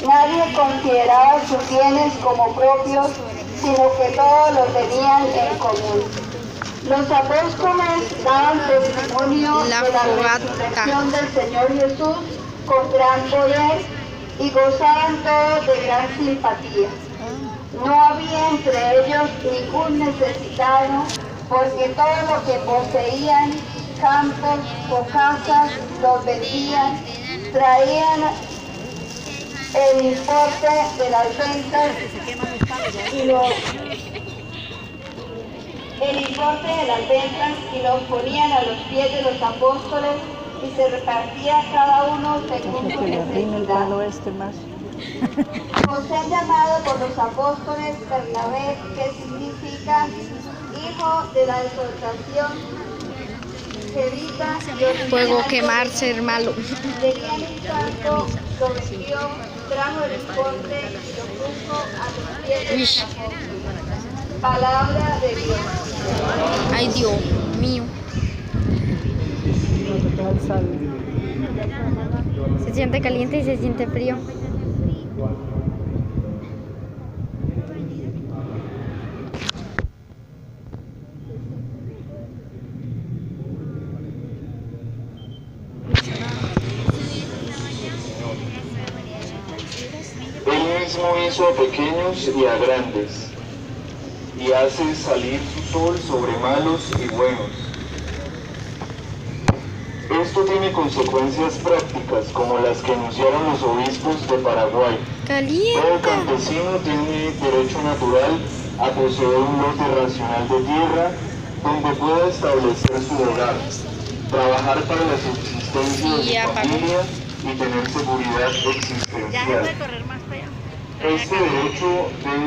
Nadie consideraba sus bienes como propios, sino que todos los tenían en común. Los apóstoles daban testimonio de la resurrección del Señor Jesús con gran poder y gozaban todos de gran simpatía. No había entre ellos ningún necesitado, porque todo lo que poseían, campos o casas, los vendían, traían el importe de las ventas y los ponían a los pies de los apóstoles y se repartía cada uno según su necesidad. José, llamado por los apóstoles Bernabé, que significa hijo de la exaltación, Jevita y originario, Fuego quemarse, hermano. tenía un santo, lo vendió, trajo el importe y lo puso a los pies de los apóstoles. Palabra de Dios. Ay, Dios mío. Se siente caliente y se siente frío. Él mismo hizo a pequeños y a grandes, y hace salir su sol sobre malos y buenos. Esto tiene consecuencias prácticas, como las que anunciaron los obispos de Paraguay. Todo campesino tiene derecho natural a poseer un lote racional de tierra donde pueda establecer su hogar, trabajar para la subsistencia de su familia y tener seguridad existencial. Este derecho debe